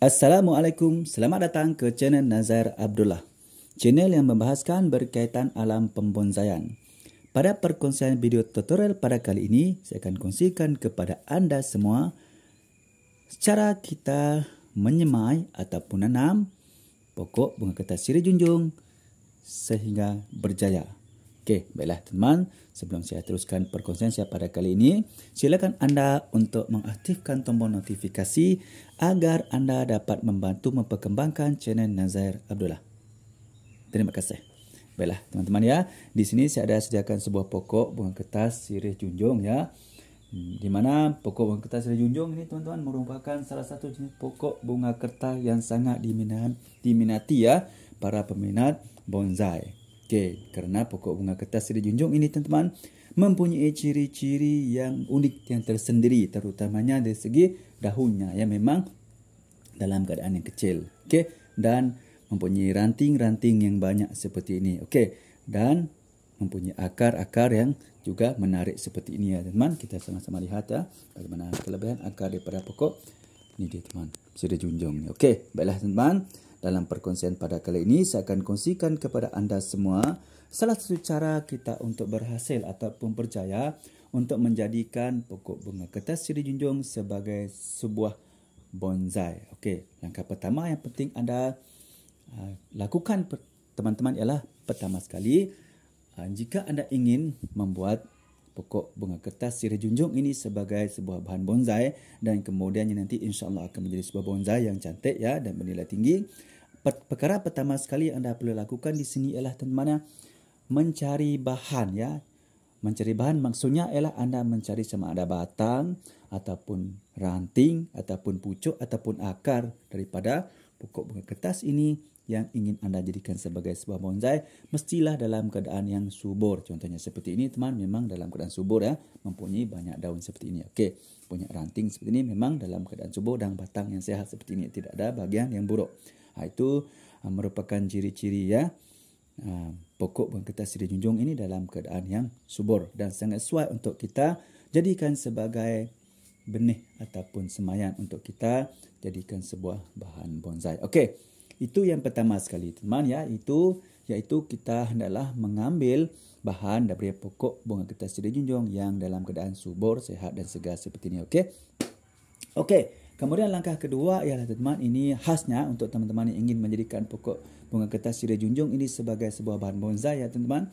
Assalamualaikum, selamat datang ke channel Nazair Abdullah. Channel yang membahaskan berkaitan alam pembonsaian. Pada perkongsian video tutorial pada kali ini, saya akan kongsikan kepada anda semua cara kita menyemai ataupun nanam pokok bunga kertas sirih junjung sehingga berjaya. Okey, baiklah teman, sebelum saya teruskan perkongsian saya pada kali ini, silakan anda untuk mengaktifkan tombol notifikasi agar anda dapat membantu memperkembangkan channel Nazair Abdullah. Terima kasih. Baiklah teman-teman ya, di sini saya ada sediakan sebuah pokok bunga kertas sirih junjung ya. Di mana pokok bunga kertas sirih junjung ini teman-teman merupakan salah satu jenis pokok bunga kertas yang sangat diminati ya para peminat bonsai. Okey, kerana pokok bunga kertas sirih junjung ini teman-teman mempunyai ciri-ciri yang unik yang tersendiri, terutamanya dari segi daunnya yang memang dalam keadaan yang kecil. Okey, dan mempunyai ranting-ranting yang banyak seperti ini. Okey, dan mempunyai akar-akar yang juga menarik seperti ini ya teman-teman. Kita sama-sama lihat ya bagaimana kelebihan akar daripada pokok ini dia teman sirih junjung. Okey, baiklah teman-teman. Dalam perkongsian pada kali ini, saya akan kongsikan kepada anda semua salah satu cara kita untuk berhasil ataupun berjaya untuk menjadikan pokok bunga kertas sirih junjung sebagai sebuah bonsai. Okey, langkah pertama yang penting anda lakukan teman-teman ialah pertama sekali, jika anda ingin membuat pokok bunga kertas sirih junjung ini sebagai sebuah bahan bonsai dan kemudiannya nanti insya-Allah akan menjadi sebuah bonsai yang cantik ya dan bernilai tinggi. Perkara pertama sekali yang anda perlu lakukan di sini ialah teman-teman mencari bahan ya. Mencari bahan maksudnya ialah anda mencari sama ada batang ataupun ranting ataupun pucuk ataupun akar daripada pokok bunga kertas ini yang ingin anda jadikan sebagai sebuah bonsai, mestilah dalam keadaan yang subur. Contohnya seperti ini teman, memang dalam keadaan subur ya, mempunyai banyak daun seperti ini. Okey, punya ranting seperti ini memang dalam keadaan subur dan batang yang sehat seperti ini, tidak ada bahagian yang buruk. Itu merupakan ciri-ciri ya pokok bunga kertas sirih junjung ini dalam keadaan yang subur dan sangat sesuai untuk kita jadikan sebagai benih ataupun semayan untuk kita jadikan sebuah bahan bonsai. Okey, itu yang pertama sekali teman ya, iaitu kita hendaklah mengambil bahan daripada pokok bunga kertas sirih junjung yang dalam keadaan subur, sehat dan segar seperti ini. Okey. Okey, kemudian langkah kedua ialah teman, ini khasnya untuk teman-teman yang ingin menjadikan pokok bunga kertas sirih junjung ini sebagai sebuah bahan bonsai ya teman-teman.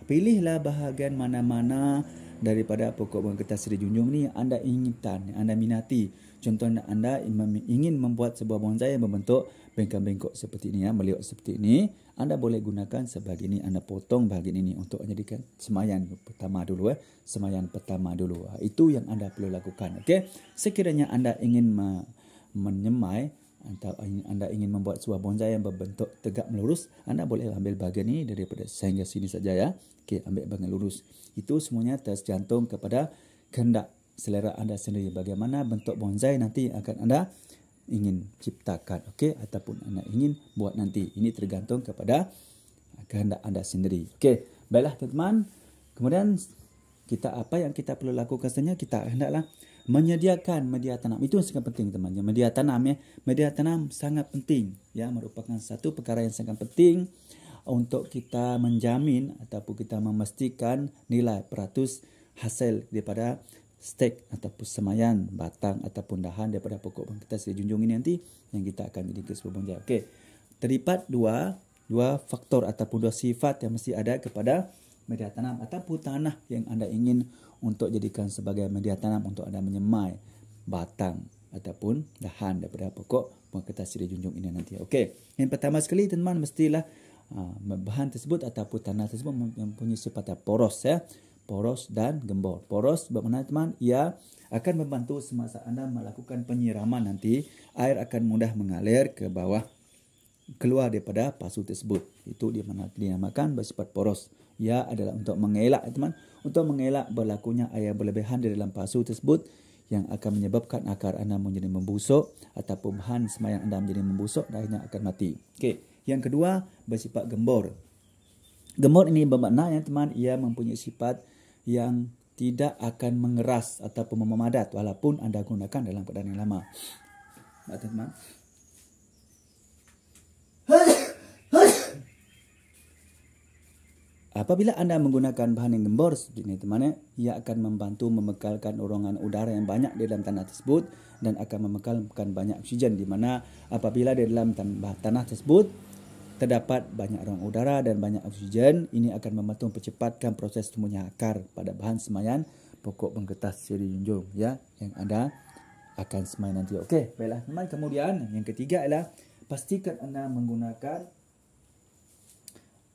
Pilihlah bahagian mana-mana daripada pokok bunga kertas sirih junjung ni yang anda inginkan, yang anda minati. Contohnya anda ingin membuat sebuah bonsai yang berbentuk bengkok-bengkok seperti ini ya, meliuk seperti ini. Anda boleh gunakan sebagai ini, anda potong bahagian ini untuk menjadikan semayan pertama dulu semayan pertama dulu. Itu yang anda perlu lakukan. Okey, sekiranya anda ingin menyemai atau anda ingin membuat sebuah bonsai yang berbentuk tegak melurus, anda boleh ambil bahagian ini daripada sehingga sini saja ya. Okey, ambil bahagian lurus. Itu semuanya tergantung kepada kehendak selera anda sendiri, bagaimana bentuk bonsai nanti akan anda ingin ciptakan, okey, ataupun anda ingin buat nanti. Ini tergantung kepada kehendak anda sendiri. Okey, baiklah teman-teman. Kemudian apa yang kita perlu lakukan sebenarnya, kita hendaklah menyediakan media tanam. Itu yang sangat penting teman. Media tanam ya. Media tanam sangat penting ya, merupakan satu perkara yang sangat penting untuk kita menjamin ataupun kita memastikan nilai peratus hasil daripada stek ataupun semayan batang ataupun dahan daripada pokok bunga kertas sirih junjung ini nanti yang kita akan jadikan sebuah bonsai. Okey, terdapat dua faktor ataupun dua sifat yang mesti ada kepada media tanam ataupun tanah yang anda ingin untuk jadikan sebagai media tanam untuk anda menyemai batang ataupun dahan daripada pokok bunga kertas sirih junjung ini nanti. Okey, yang pertama sekali teman-teman mestilah bahan tersebut ataupun tanah tersebut mempunyai sifat poros ya. Poros dan gembor. Poros bermakna teman, ia akan membantu semasa anda melakukan penyiraman nanti, air akan mudah mengalir ke bawah keluar daripada pasu tersebut. Itu dinamakan bersifat poros. Ia adalah untuk mengelak teman, untuk mengelak berlakunya air berlebihan di dalam pasu tersebut yang akan menyebabkan akar anda menjadi membusuk ataupun bahan semayan anda menjadi membusuk dan akhirnya akan mati. Okey, yang kedua bersifat gembor. Gembor ini bermakna ya teman, ia mempunyai sifat yang tidak akan mengeras ataupun memadat walaupun anda gunakan dalam keadaan yang lama. Teman, Apabila Anda menggunakan bahan yang gembor seperti ini teman, ia akan membantu memekalkan dorongan udara yang banyak di dalam tanah tersebut dan akan memekalkan banyak oksigen, di mana apabila di dalam tanah tersebut terdapat banyak ruang udara dan banyak oksigen, ini akan membantu mempercepatkan proses tumbuhnya akar pada bahan semayan pokok pengkertas siri junjung ya yang Anda akan semai nanti. Okey, baiklah teman. Kemudian yang ketiga adalah pastikan Anda menggunakan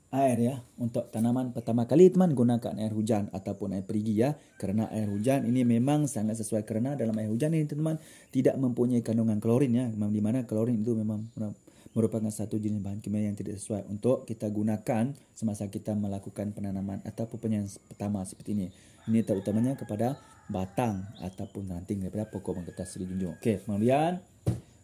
air ya untuk tanaman. Pertama kali teman, gunakan air hujan ataupun air perigi ya, kerana air hujan ini memang sangat sesuai kerana dalam air hujan ini teman tidak mempunyai kandungan klorin ya, di mana klorin itu memang merupakan satu jenis bahan kimia yang tidak sesuai untuk kita gunakan semasa kita melakukan penanaman ataupun penyaringan pertama seperti ini. Ini terutamanya kepada batang ataupun ranting daripada pokok pengkertas siri junjung. Okey, kemudian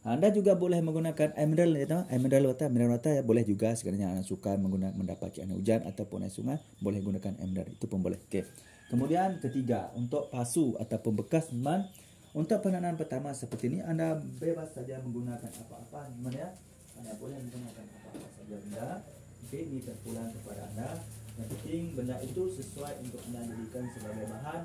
Anda juga boleh menggunakan air mineral ya, mineral water ya, boleh juga sekiranya Anda suka mendapatkan air hujan ataupun air sungai, boleh gunakan air mineral, itu pun boleh. Okey. Kemudian ketiga, untuk pasu ataupun bekas teman, untuk penanaman pertama seperti ini Anda bebas saja menggunakan apa-apa teman ya. Anda boleh menggunakan apa-apa saja benda. Okey, ini terpulang kepada Anda. Yang penting benda itu sesuai untuk Anda jadikan sebagai bahan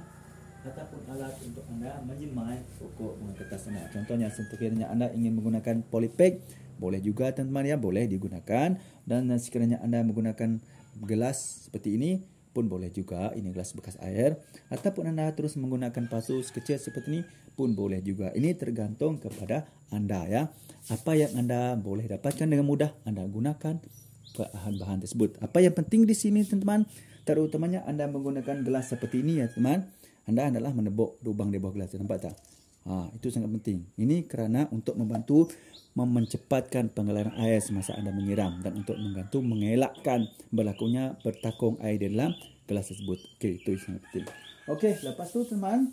ataupun alat untuk Anda menyemai pokok pengkertas Anda. Contohnya sekiranya Anda ingin menggunakan polybag, boleh juga teman-teman ya, boleh digunakan. Dan sekiranya Anda menggunakan gelas seperti ini pun boleh juga, ini gelas bekas air. Ataupun Anda terus menggunakan pasu sekecil seperti ini pun boleh juga. Ini tergantung kepada Anda ya. Apa yang Anda boleh dapatkan dengan mudah, Anda gunakan bahan-bahan tersebut. Apa yang penting di sini teman-teman, terutamanya Anda menggunakan gelas seperti ini ya teman, Anda adalah menebuk lubang di bawah gelas. Nampak tak? Itu sangat penting. Ini kerana untuk membantu mencepatkan pengaliran air semasa Anda menyiram dan untuk membantu mengelakkan berlakunya bertakung air di dalam gelas tersebut. Okey, itu sangat penting. Okey, lepas tu teman,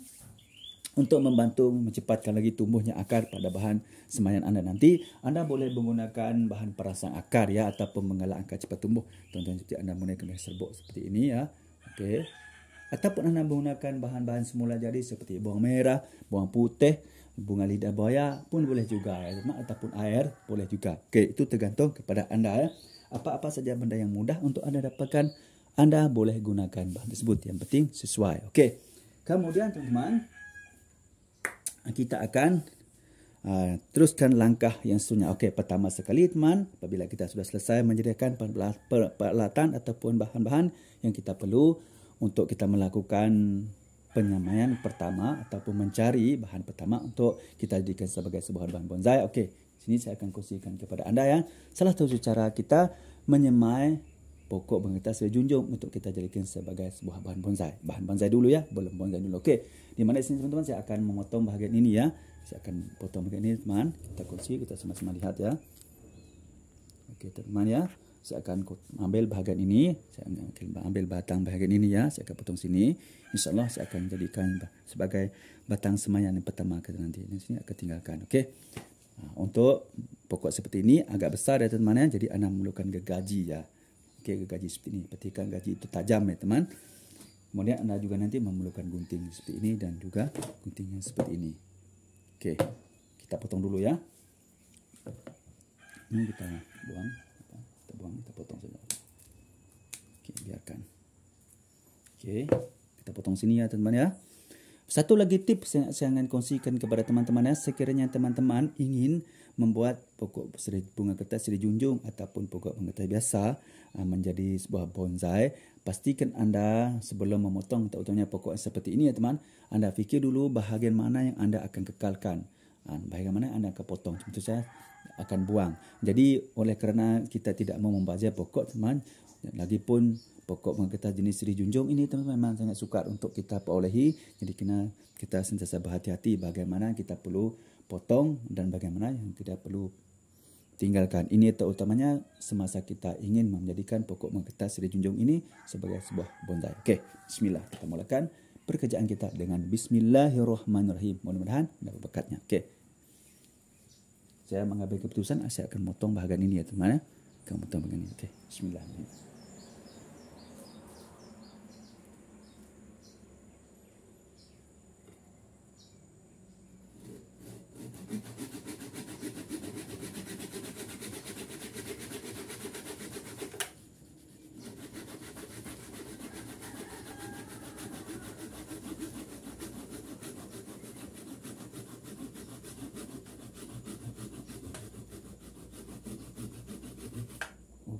untuk membantu mencepatkan lagi tumbuhnya akar pada bahan semayan Anda nanti, Anda boleh menggunakan bahan perangsang akar ya ataupun mengelak akar cepat tumbuh. Contohnya seperti Anda menggunakan serbuk seperti ini ya. Okey. Ataupun Anda menggunakan bahan-bahan semula jadi seperti bawang merah, bawang putih, bunga lidah buaya pun boleh juga ya, ataupun air boleh juga. Okey, itu tergantung kepada Anda ya. Apa-apa saja benda yang mudah untuk Anda dapatkan, Anda boleh gunakan bahan tersebut. Yang penting sesuai. Okey. Kemudian teman-teman, kita akan teruskan langkah yang seterusnya. Okey, pertama sekali teman, apabila kita sudah selesai menyediakan peralatan ataupun bahan-bahan yang kita perlu untuk kita melakukan penyamaian pertama ataupun mencari bahan pertama untuk kita jadikan sebagai sebuah bahan bonsai. Okey, sini saya akan kongsikan kepada Anda ya. Salah satu cara kita menyemai pokok pengkertas siri junjung untuk kita jadikan sebagai sebuah bahan bonsai. Bahan bonsai dulu ya, belum bonsai dulu. Okey. Di mana sini teman-teman saya akan memotong bahagian ini ya. Saya akan potong bahagian ini teman. Kita kongsi, kita sama-sama lihat ya. Okey teman ya. Saya akan ambil bahagian ini, saya akan ambil batang bahagian ini ya, saya akan potong sini. InsyaAllah saya akan jadikan sebagai batang semayan yang pertama kita nanti. Di sini akan tinggalkan. Okey. Untuk pokok seperti ini agak besar ya teman ya, jadi anda memerlukan gergaji ya. Okey, gergaji seperti ini. Perhatikan gergaji itu tajam ya teman. Kemudian anda juga nanti memerlukan gunting seperti ini dan juga gunting yang seperti ini. Okey. Kita potong dulu ya. Ini kita buang. Kita potong saja. Okey, biarkan. Okey, kita potong sini ya teman-teman ya. Satu lagi tips yang saya akan kongsikan kepada teman-teman ya, sekiranya teman-teman ingin membuat pokok bunga kertas siri junjung ataupun pokok pengkertas biasa menjadi sebuah bonsai, pastikan anda sebelum memotong terutamanya pokok seperti ini ya teman, anda fikir dulu bahagian mana yang anda akan kekalkan, bahagian mana yang anda akan potong. Contoh saya akan buang. Jadi oleh kerana kita tidak mau membazir pokok teman, lagipun pokok pengkertas jenis siri junjung ini teman memang sangat sukar untuk kita perolehi. Jadi kena kita sentiasa berhati-hati bagaimana kita perlu potong dan bagaimana yang tidak perlu tinggalkan. Ini terutamanya semasa kita ingin menjadikan pokok pengkertas siri junjung ini sebagai sebuah bonsai. Okey, bismillah, kita mulakan pekerjaan kita dengan bismillahirrahmanirrahim. Mudah-mudahan dapat berkatnya. Okey. Saya mengambil keputusan, saya akan potong bahagian ini ya teman ya. Akan potong bahagian ini. Okey, bismillahirrahmanirrahim.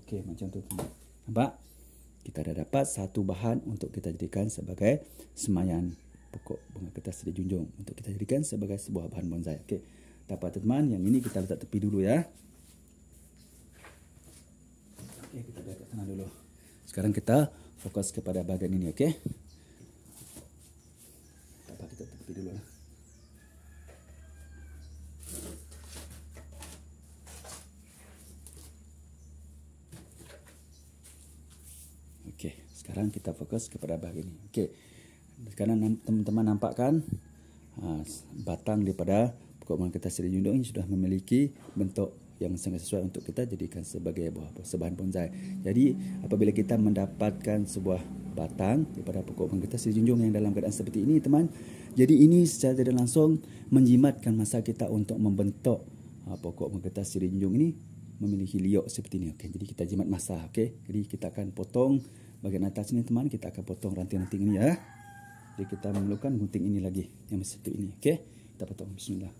Okey, macam tu teman. Nampak? Kita dah dapat satu bahan untuk kita jadikan sebagai semayan pokok bunga kertas Sri Junjung, untuk kita jadikan sebagai sebuah bahan bonsai. Okey. Dapat teman, yang ini kita letak tepi dulu ya. Okey, kita biar kat sana dulu. Sekarang kita fokus kepada bahagian ini, okey? Dapat kita tepi dulu lah. Okey, sekarang kita fokus kepada bahagian ini. Okey. Sekarang teman-teman nampakkan batang daripada pokok bunga kertas Sri Junjung ini sudah memiliki bentuk yang sangat sesuai untuk kita jadikan sebagai sebahan bonsai. Jadi apabila kita mendapatkan sebuah batang daripada pokok bunga kertas Sri Junjung yang dalam keadaan seperti ini teman, jadi ini secara tidak langsung menjimatkan masa kita untuk membentuk pokok bunga kertas Sri Junjung ini memiliki liuk seperti ini. Okey, jadi kita jimat masa. Okey, jadi kita akan potong bahagian atas ini teman, kita akan potong ranting-ranting ini ya. Jadi kita memerlukan gunting ini lagi yang satu ini. Okey, kita potong. Bismillah.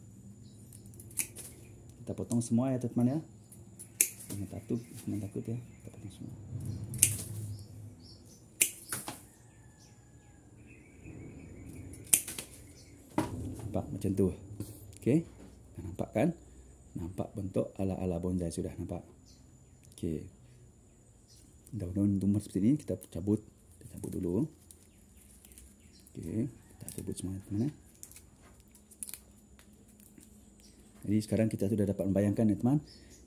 Kita potong semua ya teman ya. Jangan takut ya. Kita potong semua. Nampak macam tu. Okey, nampak kan? Nampak bentuk ala-ala bonsai sudah nampak. Okey. Daun-daun tumbuh seperti ini kita cabut. Kita cabut dulu. Okey, kita cabut semua teman. Jadi sekarang kita sudah dapat membayangkan ya teman,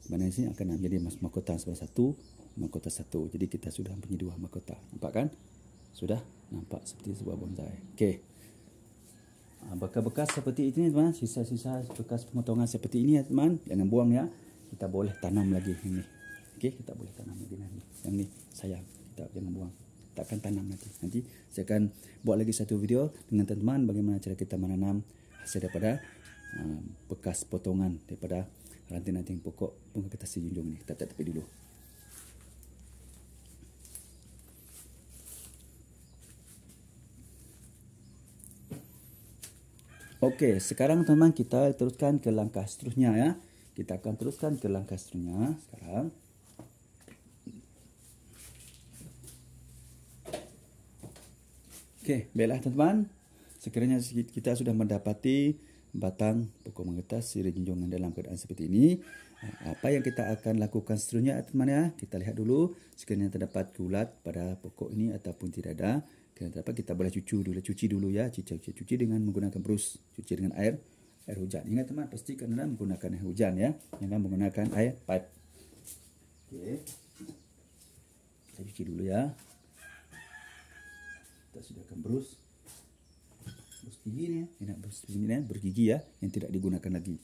mana sini akan menjadi mahkota sebelah satu, mahkota satu. Jadi kita sudah punya dua mahkota. Nampak kan? Sudah nampak seperti sebuah bonsai. Okey. Bekas-bekas seperti ini teman, sisa-sisa bekas pemotongan seperti ini ya teman, jangan buang ya. Kita boleh tanam lagi ini. Okey, kita boleh tanam lagi nanti. Yang ni sayang, kita jangan buang. Kita akan tanam nanti. Nanti saya akan buat lagi satu video dengan teman-teman bagaimana cara kita menanam hasil daripada bekas potongan daripada ranting-ranting pokok bunga kertas Sri Junjung ini. Kita tepi dulu. Okey, sekarang teman-teman kita teruskan ke langkah seterusnya ya. Kita akan teruskan ke langkah seterusnya sekarang. Okey, baiklah teman-teman. Sekiranya kita sudah mendapati batang pokok bunga kertas Sri Junjung dalam keadaan seperti ini, apa yang kita akan lakukan seterusnya teman ya? Kita lihat dulu sekiranya terdapat kulat pada pokok ini ataupun tidak ada. Kenapa kita boleh cuci dulu ya, cuci dengan menggunakan brus, cuci dengan air hujan. Ingat teman, pastikan anda menggunakan air hujan ya, jangan menggunakan air pipe. Okey, kita cuci dulu ya. Kita sediakan brus gigi ni, brus gigi ya, yang tidak digunakan lagi.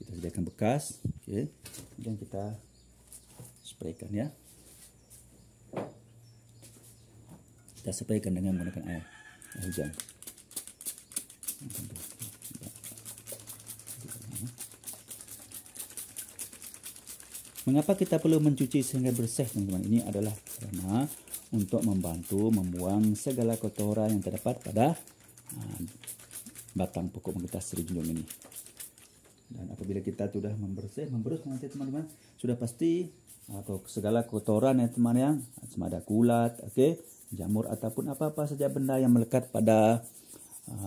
Kita sediakan bekas, okey, kemudian kita spraykan ya. Kita spraykan dengan menggunakan air hujan. Mengapa kita perlu mencuci sehingga bersih teman-teman? Ini adalah kerana untuk membantu membuang segala kotoran yang terdapat pada batang pokok bunga kertas Sri Junjung ini. Dan apabila kita sudah memberus nanti teman-teman, sudah pasti segala kotoran ya teman yang sama ada kulat, okey, jamur ataupun apa-apa saja benda yang melekat pada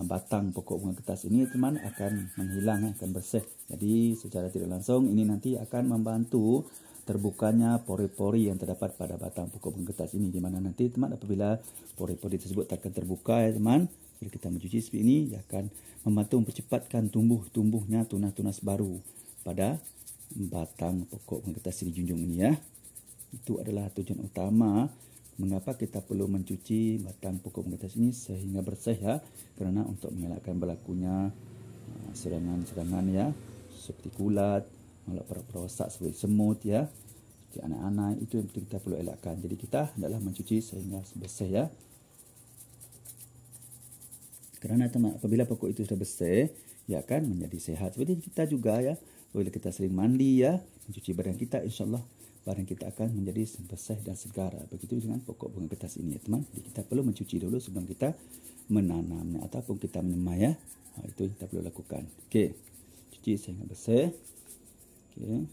batang pokok bunga kertas ini teman akan menghilang, akan bersih. Jadi secara tidak langsung ini nanti akan membantu terbukanya pori-pori yang terdapat pada batang pokok bunga kertas ini, di mana nanti teman apabila pori-pori tersebut akan terbuka ya teman, bila kita mencuci seperti ini ia akan membantu mempercepatkan tumbuhnya tunas-tunas baru pada batang pokok bunga kertas Sri Junjung ini ya. Itu adalah tujuan utama mengapa kita perlu mencuci batang pokok bunga kertas ini sehingga bersih ya, kerana untuk mengelakkan berlakunya serangan-serangan ya, seperti kulat, rosak seperti semut ya, seperti anak-anak, itu yang kita perlu elakkan. Jadi kita hendaklah mencuci sehingga bersih ya. Kerana teman, apabila pokok itu sudah bersih, ia akan menjadi sehat. Seperti kita juga ya, apabila kita sering mandi ya, mencuci badan kita, insya-Allah badan kita akan menjadi bersih dan segar. Begitu dengan pokok bunga kertas ini ya teman. Jadi kita perlu mencuci dulu sebelum kita menanamnya ataupun kita menyemai ya. Itu kita perlu lakukan. Okey. Cuci sehingga bersih. Okey.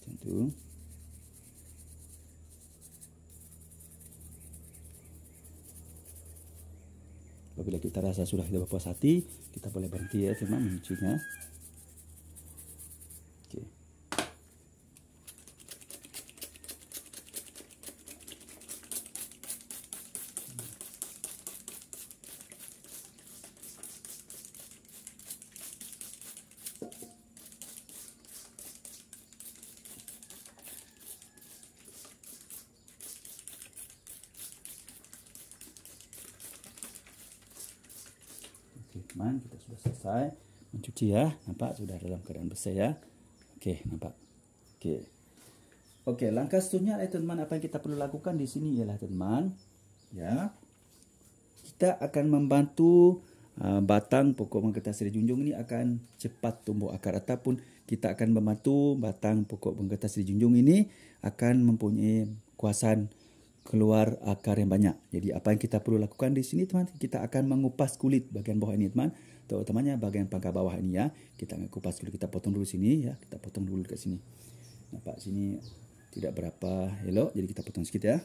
Macam tu. Apabila kita rasa sudah kita berpuas hati, kita boleh berhenti ya teman mencucinya. Okey. Okey, teman, kita sudah selesai mencuci ya. Nampak sudah dalam keadaan bersih ya. Okey, nampak. Okey. Okey, langkah seterusnya teman, apa yang kita perlu lakukan di sini ialah teman, ya. Kita akan membantu batang pokok mangketa Seri Junjung ini akan cepat tumbuh akar, ataupun kita akan membantu batang pokok mangketa Seri Junjung ini akan mempunyai kuasaan keluar akar yang banyak. Jadi apa yang kita perlu lakukan di sini teman, kita akan mengupas kulit bahagian bawah ini teman, terutamanya bahagian pangkal bawah ini ya. Kita akan kupas kulit, kita potong dulu sini ya, kita potong dulu dekat sini. Nampak sini tidak berapa elok, jadi kita potong sikit ya.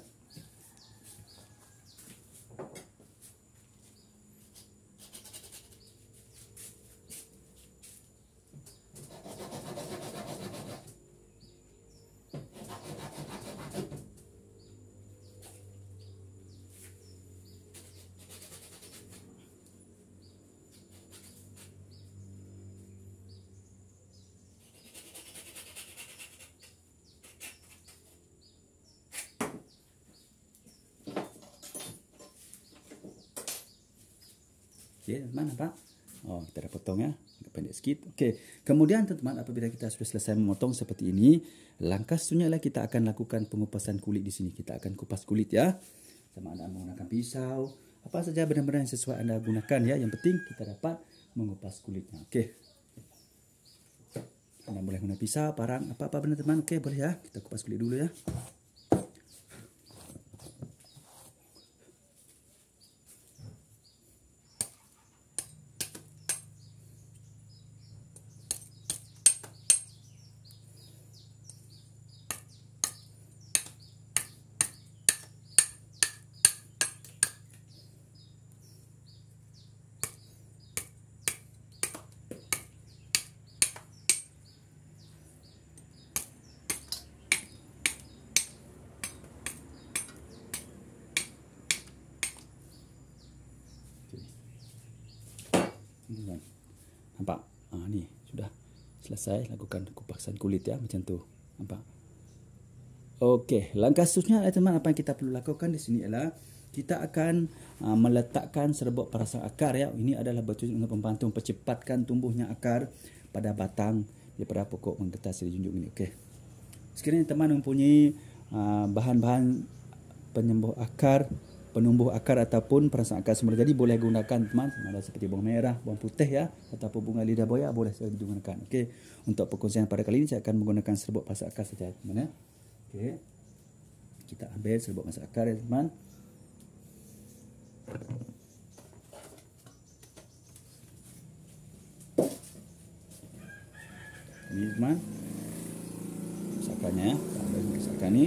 Okey, teman nampak? Oh, kita dah potong ya. Agak pendek sikit. Okey. Kemudian teman, apabila kita sudah selesai memotong seperti ini, langkah seterusnya adalah kita akan lakukan pengupasan kulit di sini. Kita akan kupas kulit ya. Sama Anda menggunakan pisau, apa saja benda-benda yang sesuai Anda gunakan ya. Yang penting kita dapat mengupas kulitnya. Okey. Anda boleh guna pisau, parang, apa-apa benda teman. Okey, boleh ya. Kita kupas kulit dulu ya. Nampak? Ni sudah selesai lakukan kupasan kulit ya, macam tu. Nampak? Okey, langkah seterusnya teman, apa yang kita perlu lakukan di sini ialah kita akan meletakkan serbuk perangsang akar ya. Ini adalah bertujuan untuk membantu mempercepatkan tumbuhnya akar pada batang daripada pokok mangketa Seri Junjung ini. Okey. Sekiranya teman mempunyai bahan-bahan penumbuh akar ataupun perangsang akar semula jadi, boleh gunakan teman, ada seperti bawang merah, bawang putih ya, ataupun bunga lidah buaya boleh saya digunakan. Okey. Untuk perkongsian pada kali ini saya akan menggunakan serbuk perangsang akar saja teman ya. Okey. Kita ambil serbuk perangsang akar ya teman. Ini teman. Masakannya, ambil masakan ni.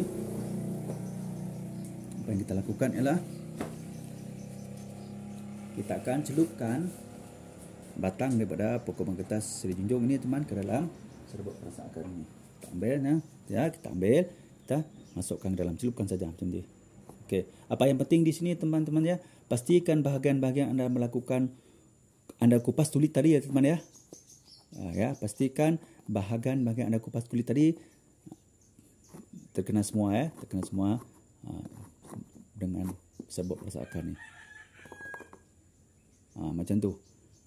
Apa yang kita lakukan ialah kita akan celupkan batang daripada pokok mangketa Seri Junjung ini teman ke dalam serbuk perangsang akar ini. Kita ambil ya, kita ambil, kita masukkan ke dalam, celupkan saja macam ni. Okey, apa yang penting di sini teman-teman ya, pastikan bahagian-bahagian Anda melakukan, Anda kupas kulit tadi ya teman ya. Ya, pastikan bahagian-bahagian Anda kupas kulit tadi terkena semua ya, terkena semua dengan serbuk perangsang akar ni. Macam tu.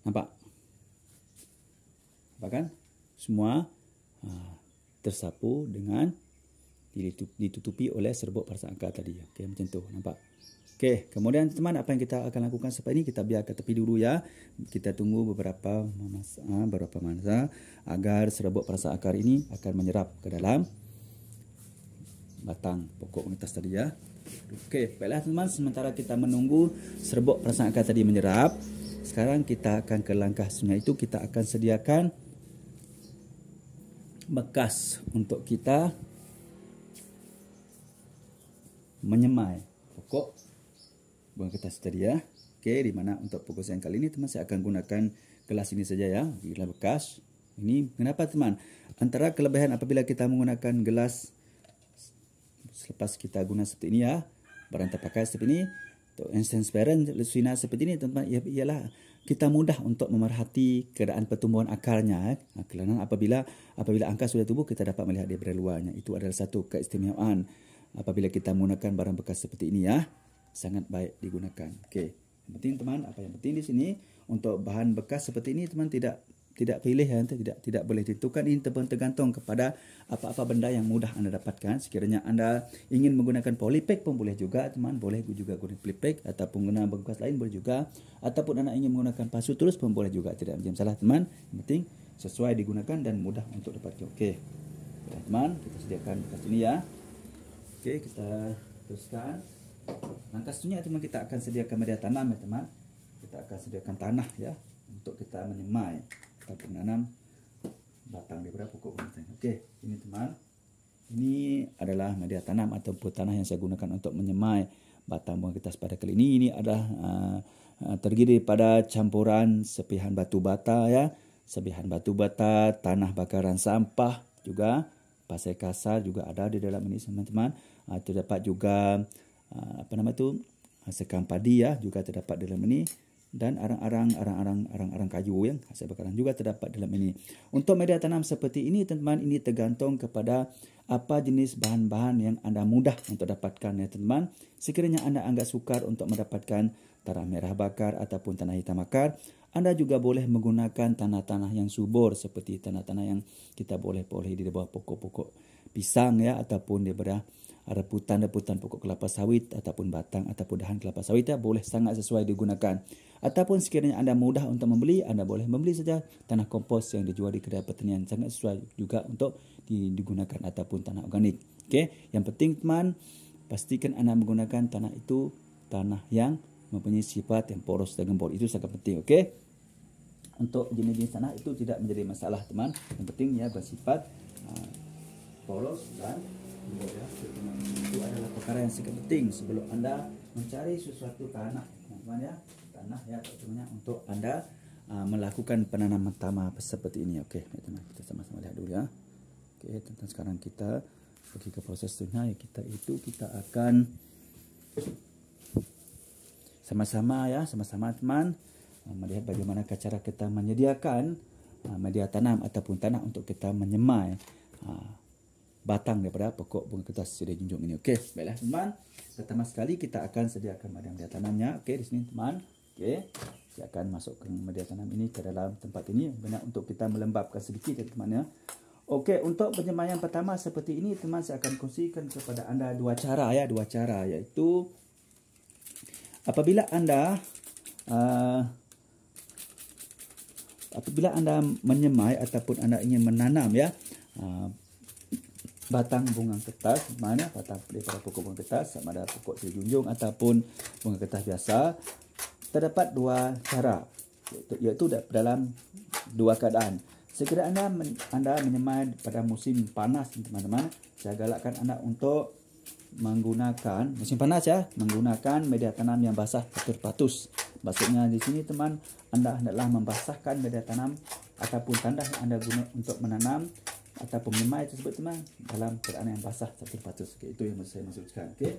Nampak? Nampak kan? Semua tersapu dengan ditutupi oleh serbuk perangsang akar tadi. Okey, macam tu. Nampak? Okey, kemudian teman, apa yang kita akan lakukan seperti ini, kita biar ke tepi dulu ya. Kita tunggu beberapa masa agar serbuk perangsang akar ini akan menyerap ke dalam batang pokok mangketa tadi ya. Okey, baiklah teman, sementara kita menunggu serbuk perangsang akar tadi menyerap, sekarang kita akan ke langkah seterusnya, itu kita akan sediakan bekas untuk kita menyemai pokok bunga kertas tadi ya. Okey, di mana untuk fokus yang kali ini teman saya akan gunakan gelas ini saja ya, gelas bekas. Ini kenapa teman? Antara kelebihan apabila kita menggunakan gelas selepas kita guna seperti ini ya, barang terpakai seperti ini, untuk yang transparent sinar seperti ini teman-teman, ialah kita mudah untuk memerhati keadaan pertumbuhan akarnya. Kerana apabila akar sudah tumbuh, kita dapat melihat daripada luarnya. Itu adalah satu keistimewaan apabila kita menggunakan barang bekas seperti ini ya. Sangat baik digunakan. Okey. Yang penting teman, apa yang penting di sini untuk bahan bekas seperti ini teman tidak pilih ya, tidak boleh ditentukan. Ini tergantung kepada apa-apa benda yang mudah anda dapatkan. Sekiranya anda ingin menggunakan polypack pun boleh juga teman, boleh juga guna polypack ataupun guna bekas lain boleh juga, ataupun anda ingin menggunakan pasu tulus pun boleh juga, tidak menjadi masalah teman. Yang penting sesuai digunakan dan mudah untuk dapatkan. Okey. Teman, kita sediakan bekas ini ya. Okey, kita teruskan. Langkah seterusnya teman, kita akan sediakan media tanam ya teman. Kita akan sediakan tanah ya untuk kita menyemai atau menanam batang daripada pokok bunga. Okey, ini teman. Ini adalah media tanam ataupun tanah yang saya gunakan untuk menyemai batang bunga kertas pada kali ini. Ini adalah terdiri daripada campuran sepihan batu bata ya, sepihan batu bata, tanah bakaran sampah juga, pasir kasar juga ada di dalam ini teman-teman. Terdapat juga sekam padi ya juga terdapat dalam ini, dan arang-arang kayu yang hasil bakaran juga terdapat dalam ini. Untuk media tanam seperti ini teman-teman, ini tergantung kepada apa jenis bahan-bahan yang anda mudah untuk dapatkan ya teman. Sekiranya anda anggap sukar untuk mendapatkan tanah merah bakar ataupun tanah hitam bakar, anda juga boleh menggunakan tanah-tanah yang subur seperti tanah-tanah yang kita boleh di bawah pokok-pokok pisang ya, ataupun daripada reputan-reputan pokok kelapa sawit ataupun batang ataupun dahan kelapa sawit ya, boleh sangat sesuai digunakan. Ataupun sekiranya anda mudah untuk membeli, anda boleh membeli saja tanah kompos yang dijual di kedai pertanian, sangat sesuai juga untuk digunakan, ataupun tanah organik. Okey, yang penting teman, pastikan anda menggunakan tanah itu tanah yang mempunyai sifat yang poros dan gembur. Itu sangat penting. Okey, untuk jenis-jenis tanah itu tidak menjadi masalah teman, yang penting ya bersifat poros dan gembur ya. Itu adalah perkara yang sangat penting sebelum anda mencari sesuatu tanah teman-teman ya, tanah ya tentunya untuk anda melakukan penanaman tanah seperti ini. Okey teman, kita sama-sama lihat dulu ya. Okey, tentang sekarang kita pergi ke proses seterusnya ya, kita akan sama-sama teman melihat bagaimana cara kita menyediakan media tanam ataupun tanah untuk kita menyemai batang daripada pokok bunga kertas sudah junjung ini. Okey, baiklah teman. Pertama sekali kita akan sediakan media tanamnya. Okey, di sini teman. Okey, saya akan masukkan media tanam ini ke dalam tempat ini benar untuk kita melembabkan sedikit ya teman ya. Okey, untuk penyemaian pertama seperti ini teman, saya akan kongsikan kepada anda dua cara iaitu apabila anda menyemai ataupun anda ingin menanam ya batang bunga kertas, mana batang daripada pokok bunga kertas, sama ada pokok siri junjung ataupun bunga kertas biasa, terdapat dua cara, iaitu dalam dua keadaan. Sekiranya anda menyemai pada musim panas teman-teman, saya galakkan anda untuk menggunakan musim panas ya, menggunakan media tanam yang basah 100%. Maksudnya di sini teman, anda hendaklah membasahkan media tanam ataupun tanah yang anda guna untuk menanam ataupun menyemai tersebut teman dalam keadaan yang basah 100%. Okay, itu yang saya maksudkan. Okay.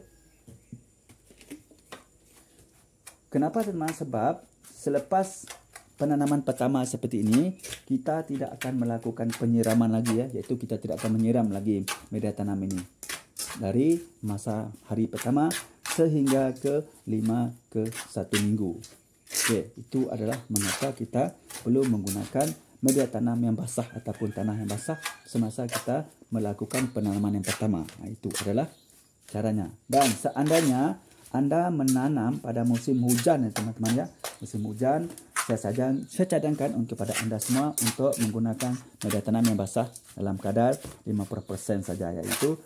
Kenapa teman? Sebab selepas penanaman pertama seperti ini, kita tidak akan melakukan penyiraman lagi ya, iaitu kita tidak akan menyiram lagi media tanam ini dari masa hari pertama sehingga ke 5 ke 1 minggu. Okey, itu adalah mengapa kita perlu menggunakan media tanam yang basah ataupun tanah yang basah semasa kita melakukan penanaman yang pertama. Itu adalah caranya. Dan seandainya anda menanam pada musim hujan ya teman-teman ya, musim hujan, saya cadangkan kepada anda semua untuk menggunakan media tanam yang basah dalam kadar 50% saja, iaitu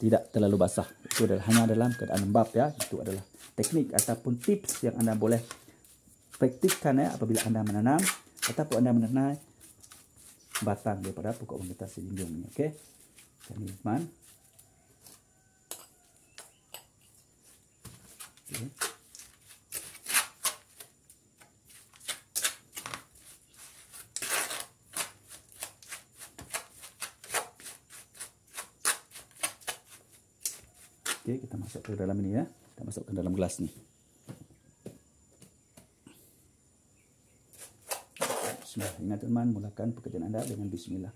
tidak terlalu basah. Itu adalah hanya dalam keadaan lembab ya. Itu adalah teknik ataupun tips yang anda boleh praktikkan ya apabila anda menanam ataupun anda menanam batang daripada pokok pengkertas junjung ini. Okey. Ini teman. Okay. Okey, kita masuk ke dalam ini ya. Kita masukkan dalam gelas ni. Bismillah. Ingat teman, mulakan pekerjaan anda dengan bismillah.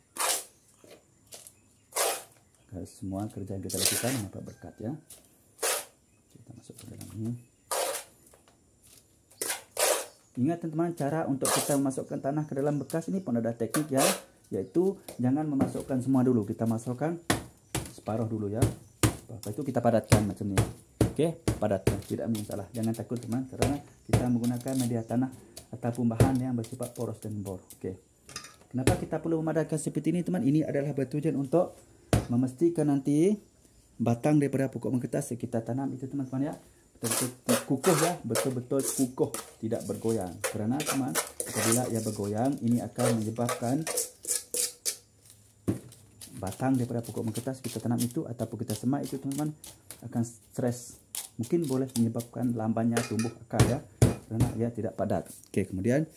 Agar semua kerja yang kita lakukan mendapat berkat ya. Kita masuk ke dalam ini. Ingat teman-teman, cara untuk kita memasukkan tanah ke dalam bekas ini pun ada teknik ya. Yaitu jangan memasukkan semua dulu. Kita masukkan separuh dulu ya. Lepas itu kita padatkan macam ni. Okey, padatkan. Tidak masalah. Jangan takut teman, kerana kita menggunakan media tanah ataupun bahan yang bersifat poros dan bor. Okey. Kenapa kita perlu memadatkan seperti ini teman? Ini adalah bertujuan untuk memastikan nanti batang daripada pokok pengkertas yang kita tanam itu teman-teman ya, betul-betul kukuh ya, betul-betul kukuh, tidak bergoyang. Kerana teman, apabila ia bergoyang, ini akan menyebabkan batang daripada pokok pengkertas kita tanam itu ataupun kita semak itu teman-teman akan stres. Mungkin boleh menyebabkan lambannya tumbuh akar ya, kerana ia tidak padat. Okey, kemudian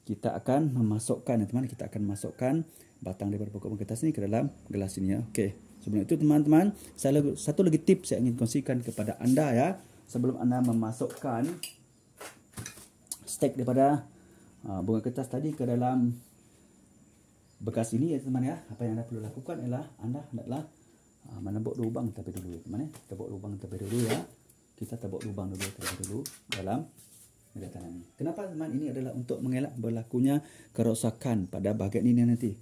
kita akan memasukkan teman, kita akan masukkan batang daripada pokok pengkertas ini ke dalam gelas ini ya. Okey. Sebelum itu teman-teman, satu lagi tips saya ingin kongsikan kepada anda ya. Sebelum anda memasukkan stek daripada bunga kertas tadi ke dalam bekas ini ya teman ya, apa yang anda perlu lakukan ialah anda hendaklah menebuk lubang terlebih dulu teman ya. Tebuk lubang terlebih dulu ya. Kita tebuk lubang terlebih dulu dalam media tanam ini. Kenapa teman? Ini adalah untuk mengelak berlakunya kerosakan pada bahagian ini nanti,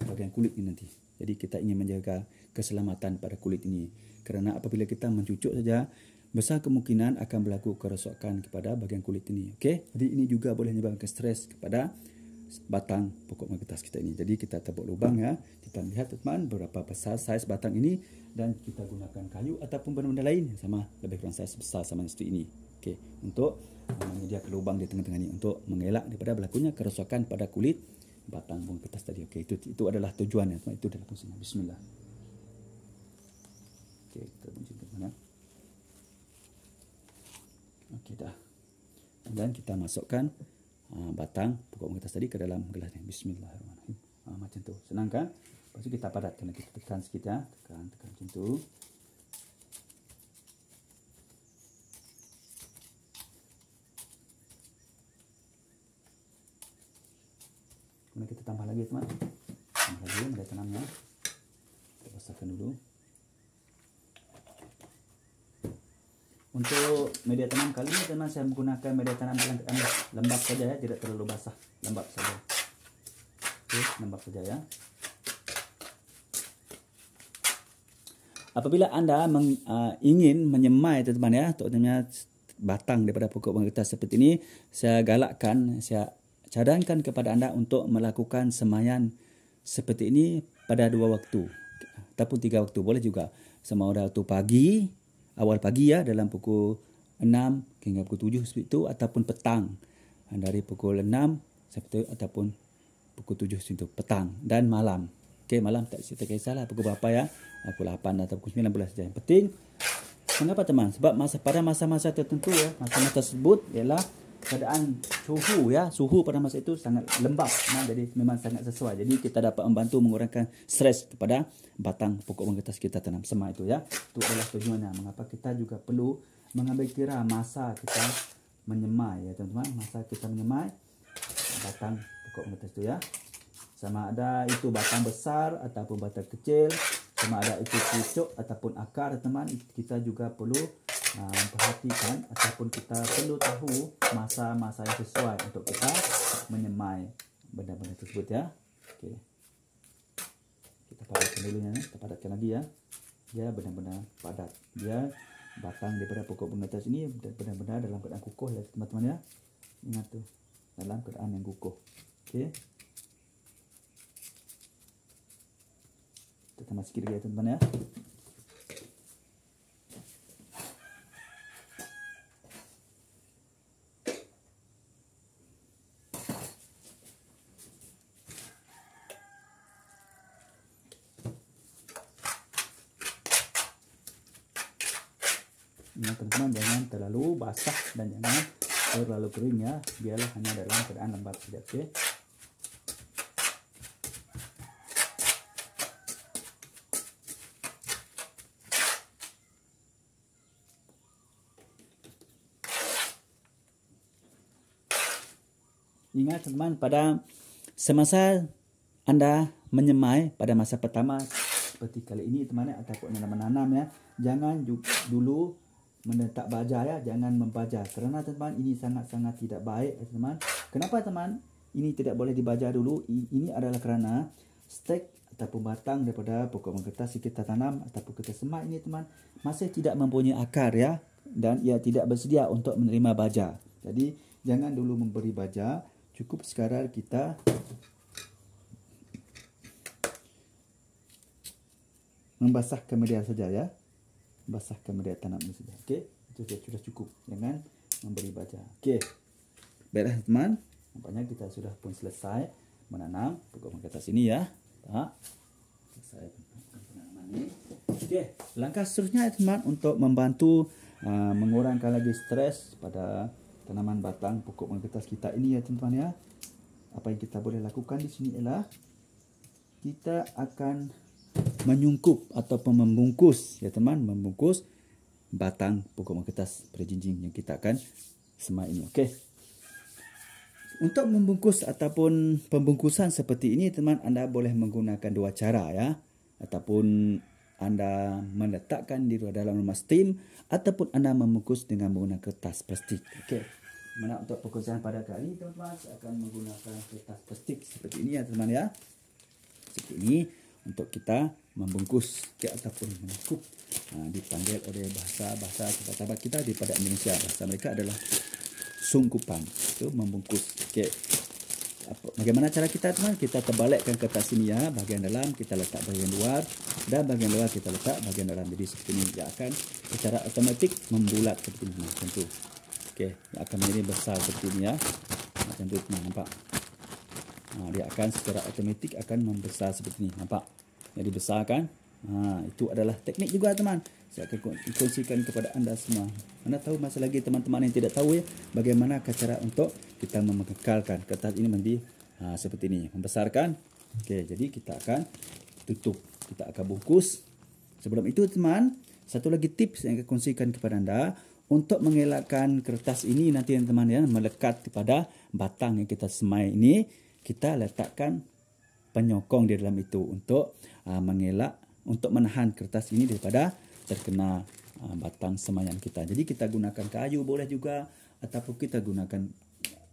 bahagian kulit ini nanti. Jadi kita ingin menjaga keselamatan pada kulit ini. Kerana apabila kita mencucuk saja, besar kemungkinan akan berlaku kerosakan kepada bahagian kulit ini. Okey. Jadi ini juga boleh menyebabkan stres kepada batang pokok pengkertas kita ini. Jadi kita tebuk lubang ya. Kita lihat teman berapa besar saiz batang ini dan kita gunakan kayu ataupun benda-benda lain yang sama lebih kurang saiz besar sama seperti ini. Okey, untuk menyediakan lubang di tengah-tengah ini untuk mengelak daripada berlakunya kerosakan pada kulit batang bunga kertas tadi. Okey, itu adalah tujuannya. Itu adalah fungsinya. Bismillah. Okey, kita bunyi ke mana? Okey dah. Dan kita masukkan batang pokok bunga kertas tadi ke dalam gelas ni. Bismillahirrahmanirrahim. Macam tu. Senang kan? Lepas tu kita padatkan lagi. Kita tekan sikit ya. Tekan macam tu. Kemudian kita tambah lagi teman. Tambah lagi media tanamnya. Kita basahkan dulu. Untuk media tanam kali ini teman, saya menggunakan media tanam yang lembab saja ya, tidak terlalu basah, lembab saja. Okey, lembab saja ya. Apabila anda ingin menyemai teman ya, terutamanya batang daripada pokok pengkertas seperti ini, saya galakkan, saya cadangkan kepada anda untuk melakukan semaian seperti ini pada 2 waktu ataupun 3 waktu boleh juga. Sama ada waktu pagi, awal pagi ya, dalam pukul 6 hingga pukul 7 seperti itu, ataupun petang dari pukul 6 seperti itu, ataupun pukul 7 seperti itu, petang dan malam. Okey, malam tak kisahlah pukul berapa ya, pukul 8 atau pukul 9 boleh saja. Yang penting, mengapa teman? Sebab pada masa-masa tertentu ya, masa-masa tersebut ialah keadaan suhu pada masa itu sangat lembab. Jadi memang sangat sesuai. Jadi kita dapat membantu mengurangkan stres kepada batang pokok pengkertas kita tanam semak itu ya. Itu adalah tujuannya. Mengapa kita juga perlu mengambil kira masa kita menyemai ya teman-teman. Masa kita menyemai batang pokok pengkertas itu ya. Sama ada itu batang besar ataupun batang kecil. Sama ada itu pucuk ataupun akar teman. Kita juga perlu memperhatikan ataupun kita perlu tahu masa-masa yang sesuai untuk kita menyemai benda-benda tersebut ya. Okey. Kita padatkan dulu ya, kita padatkan lagi ya. Dia benar-benar padat. Dia batang daripada pokok pengkertas ini benar-benar dalam keadaan kukuh ya teman-teman ya. Ingat tu, dalam keadaan yang kukuh. Okey. Kita tambah sikit lagi ya teman-teman ya. Ingat teman-teman, jangan terlalu basah dan jangan terlalu kering ya. Biarlah hanya dalam keadaan lembab saja. Oke. Ingat teman-teman, pada semasa Anda menyemai pada masa pertama seperti kali ini teman-teman, ataupun Anda menanam ya, jangan dulu menletak baja ya, jangan membaja, kerana teman-teman ini sangat-sangat tidak baik teman-teman. Kenapa teman? Ini tidak boleh dibaja dulu. Ini adalah kerana stek ataupun batang daripada pokok mangketas yang kita tanam ataupun kita semai ini teman masih tidak mempunyai akar ya, dan ia tidak bersedia untuk menerima baja. Jadi jangan dulu memberi baja. Cukup sekarang kita membasahkan media saja ya. Basahkan media tanam ini saja. Okey, itu sudah cukup. Jangan memberi baja. Okey. Baiklah teman, nampaknya kita sudah pun selesai menanam pokok mangketas ini ya. Tak. Selesai penanaman ini. Okey, langkah seterusnya teman untuk membantu mengurangkan lagi stres pada tanaman batang pokok mangketas kita ini ya teman-teman ya. Apa yang kita boleh lakukan di sini ialah kita akan menyungkup ataupun membungkus ya teman, membungkus batang pokok mangketas pada jinjing yang kita akan semai ini. Okey. Untuk membungkus ataupun pembungkusan seperti ini teman, anda boleh menggunakan dua cara ya. Ataupun anda meletakkan di dalam rumah steam ataupun anda membungkus dengan menggunakan kertas plastik. Okey. Mana untuk pembungkusan pada kali ini teman-teman, saya akan menggunakan kertas plastik seperti ini ya teman ya. Seperti ini untuk kita membungkus ataupun mengkup. Dipanggil oleh bahasa sahabat kita daripada Indonesia. Bahasa mereka adalah sungkupan. Itu membungkus. Okey. Bagaimana cara kita teman? Kita terbalikkan kertas ini ya. Bahagian dalam kita letak bahagian luar dan bahagian luar kita letak bahagian dalam. Jadi seperti ini dia akan secara otomatik membulat seperti ini. Macam tu. Okey, dia akan menjadi besar seperti ini ya. Macam tu teman, nampak? Dia akan secara otomatik akan membesar seperti ini. Nampak? Jadi besar kan? Itu adalah teknik juga teman. Saya akan kongsikan kepada anda semua. Anda tahu masa lagi teman-teman yang tidak tahu ya, bagaimana cara untuk kita mengekalkan kertas ini menjadi seperti ini, membesarkan. Okey, jadi kita akan tutup, kita akan bungkus. Sebelum itu teman, satu lagi tips yang akan kongsikan kepada anda untuk mengelakkan kertas ini nanti teman ya melekat kepada batang yang kita semai ini, kita letakkan penyokong di dalam itu untuk mengelak, untuk menahan kertas ini daripada terkena batang semaian kita. Jadi kita gunakan kayu boleh juga ataupun kita gunakan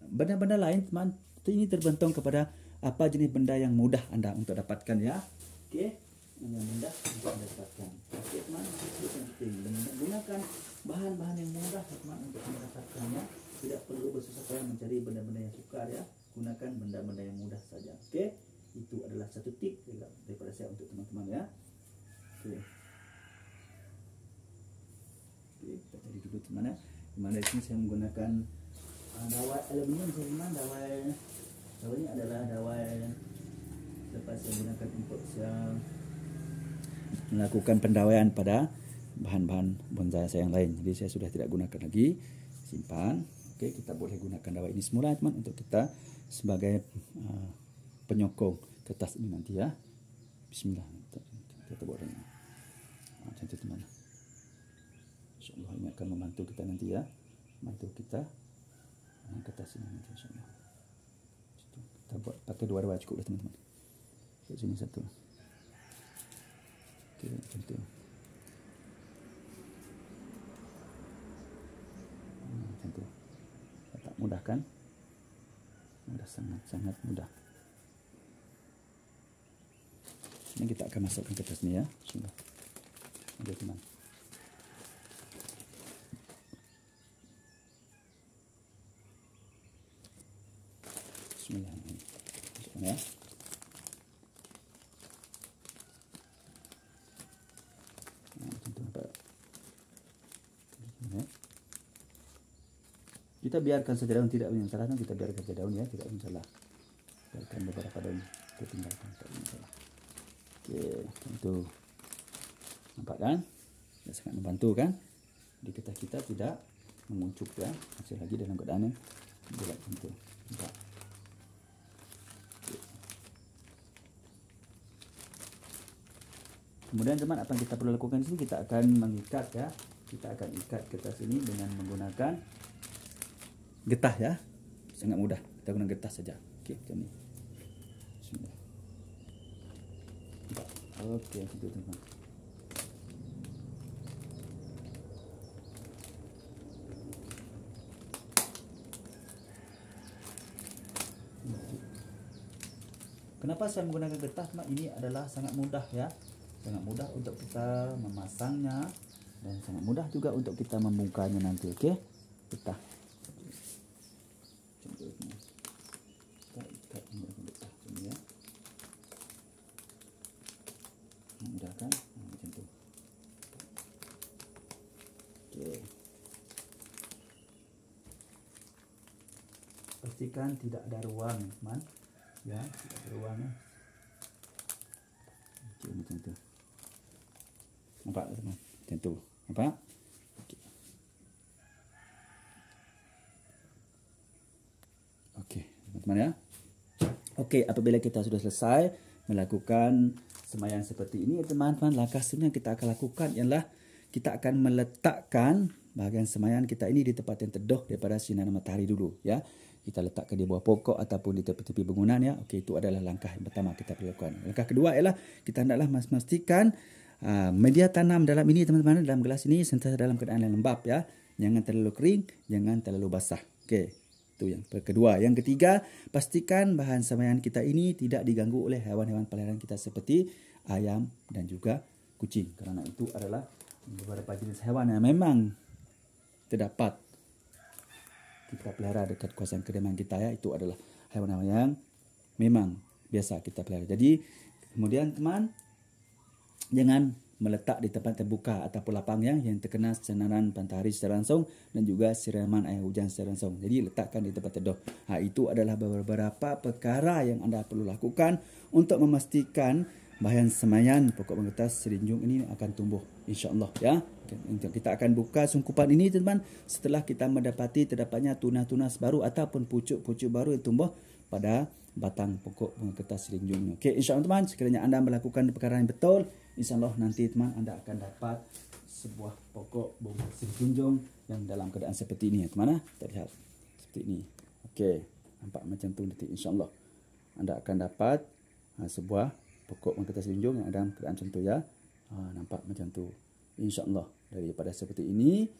benda-benda lain teman. Ini tergantung kepada apa jenis benda yang mudah anda untuk dapatkan ya. Okey, yang mudah untuk anda dapatkan. Okey teman, itu penting. Gunakan bahan-bahan yang mudah teman untuk mendapatkannya. Tidak perlu bersusah payah mencari benda-benda yang sukar ya. Gunakan benda-benda yang mudah saja. Okey, itu adalah satu tip daripada saya untuk teman-teman ya. Okey. Kita cari dulu teman ya. Di mana sini saya menggunakan dawai aluminium teman. Dawai ini adalah dawai lepas saya gunakan untuk saya melakukan pendawaian pada bahan-bahan bonsai saya yang lain. Jadi saya sudah tidak gunakan lagi. Simpan. Okey, kita boleh gunakan dawai ini semula teman untuk kita sebagai penyokong kertas ini nanti ya. Bismillah. Kita buat ini. Macam itu teman. InsyaAllah ini akan membantu kita nanti ya. Membantu kita kertas ini nanti insyaAllah. Kita buat pakai dua-dua cukup dah teman-teman. Kat sini satu. Okey, macam tu. Macam tu. Tak mudah kan? Mudah, sangat-sangat mudah. Ini kita akan masukkan kertas ni ya. Bismillah. Okey teman. Bismillah. Masukkan ya. Macam tu nampak. Kita biarkan saja daun, tidak ada masalah. Kita biarkan saja daun ya, tidak ada masalah. Biarkan beberapa daun kita tinggalkan, tidak ada masalah. Okey, macam tu. Nampak kan? Dia sangat membantu kan? Jadi getah kita tidak menguncup ya. Masih lagi dalam keadaan yang gelap macam tu. Nampak? Kemudian teman, apa yang kita perlu lakukan di sini, kita akan mengikat ya. Kita akan ikat getah sini dengan menggunakan getah ya. Sangat mudah. Kita guna getah saja. Okey, macam ni. Bismillah. Okey, macam tu teman. Kenapa saya menggunakan getah teman? Ini adalah sangat mudah ya. Sangat mudah untuk kita memasangnya dan sangat mudah juga untuk kita membungkanya nanti. Okey, getah. Contohnya kita ikat menggunakan getah ini ya. Mudah kan? Macam tu. Okey. Pastikan tidak ada ruang teman. Ya, tidak ada ruang ya. Okey, macam tu. Nampak teman? Macam tu. Nampak? Okey. Okey, teman-teman ya. Okey, apabila kita sudah selesai melakukan sembahyang seperti ini, teman-teman, langkah seterusnya kita akan lakukan ialah kita akan meletakkan bahagian sembahyang kita ini di tempat yang teduh daripada sinar matahari dulu ya. Kita letakkan di bawah pokok ataupun di tepi-tepi bangunan ya. Okey, itu adalah langkah yang pertama kita perlu lakukan. Langkah kedua ialah kita hendaklah memastikan media tanam dalam ini teman-teman, dalam gelas ini sentiasa dalam keadaan yang lembap ya. Jangan terlalu kering, jangan terlalu basah. Okey, itu yang kedua. Yang ketiga, pastikan bahan sembahyang kita ini tidak diganggu oleh haiwan-haiwan peliharaan kita seperti ayam dan juga kucing. Kerana itu adalah beberapa jenis haiwan yang memang terdapat kita pelihara dekat kawasan kediaman kita ya. Itu adalah haiwan-haiwan yang memang biasa kita pelihara. Jadi kemudian teman, jangan meletak di tempat terbuka ataupun lapang yang terkena sinaran matahari secara langsung dan juga siraman air hujan secara langsung. Jadi letakkan di tempat teduh. Itu adalah beberapa perkara yang anda perlu lakukan untuk memastikan bahan sembahyang pokok pengkertas serinjung ini akan tumbuh, insya-Allah ya. Kita akan buka sungkupan ini teman setelah kita mendapati terdapatnya tunas-tunas baru ataupun pucuk-pucuk baru yang tumbuh pada batang pokok pengkertas serinjung. Okey, insya-Allah teman, sekiranya anda melakukan perkara yang betul, insya-Allah nanti teman anda akan dapat sebuah pokok bunga serinjung yang dalam keadaan seperti ini ya teman. Kita lihat seperti ini. Okey, nampak macam tu nanti, insya-Allah anda akan dapat sebuah pokok pengkertas serinjung yang dalam keadaan contoh ya. Nampak macam tu. InsyaAllah daripada seperti ini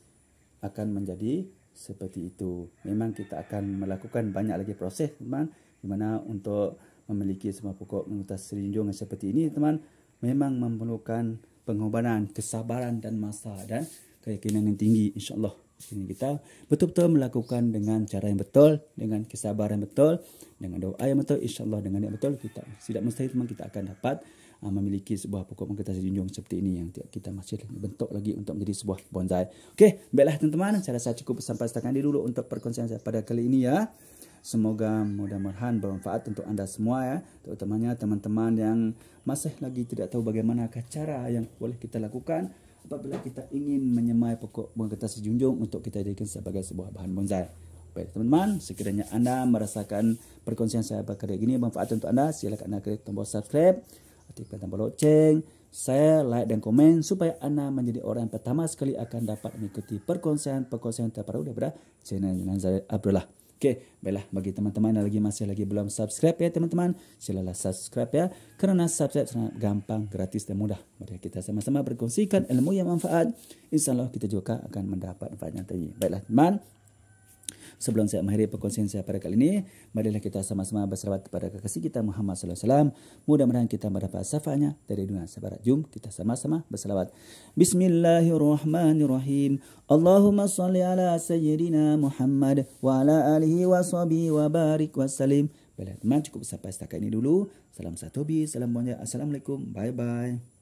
akan menjadi seperti itu. Memang kita akan melakukan banyak lagi proses teman, di mana untuk memiliki sebuah pokok pengkertas serinjung yang seperti ini teman, memang memerlukan pengorbanan, kesabaran dan masa dan keyakinan yang tinggi, insyaAllah. Ini kita betul-betul melakukan dengan cara yang betul, dengan kesabaran betul, dengan doa yang betul, insyaAllah dengan yang betul, kita tidak mustahil teman kita akan dapat memiliki sebuah pokok pengkertas serinjung seperti ini yang kita masih bentuk lagi untuk menjadi sebuah bonsai. Okey, baiklah teman-teman, saya rasa cukup sampai setakat ini dulu untuk perkongsian saya pada kali ini ya. Semoga mudah-mudahan bermanfaat untuk anda semua ya, terutamanya teman-teman yang masih lagi tidak tahu bagaimana cara yang boleh kita lakukan apabila kita ingin menyemai pokok pengkertas serinjung untuk kita jadikan sebagai sebuah bahan bonsai. Baik teman-teman, sekiranya anda merasakan perkongsian saya pada kali ini bermanfaat untuk anda, silakan anda klik tombol subscribe, aktifkan tombol loceng, share, like dan komen supaya anda menjadi orang yang pertama sekali akan dapat mengikuti perkongsian terbaru daripada channel Nazar Abdullah. Okey, baiklah, bagi teman-teman yang masih belum subscribe ya teman-teman, silalah subscribe ya, kerana subscribe sangat gampang, gratis dan mudah. Mari kita sama-sama berkongsikan ilmu yang manfaat. InsyaAllah kita juga akan mendapat manfaat yang tinggi. Baiklah teman, sebelum saya mengakhiri perkongsian saya pada kali ini, marilah kita sama-sama berselawat kepada kekasih kita Muhammad sallallahu alaihi wasallam. Mudah-mudahan kita mendapat syafaatnya dari dunia akhirat. Jom kita sama-sama berselawat. Bismillahirrahmanirrahim. Allahumma salli ala sayyidina Muhammad wa ala alihi wa sahbihi wa barik wa salim. Baiklah teman, cukup sampai setakat ini dulu. Salam satu hobi, salam bonja. Assalamualaikum. Bye bye.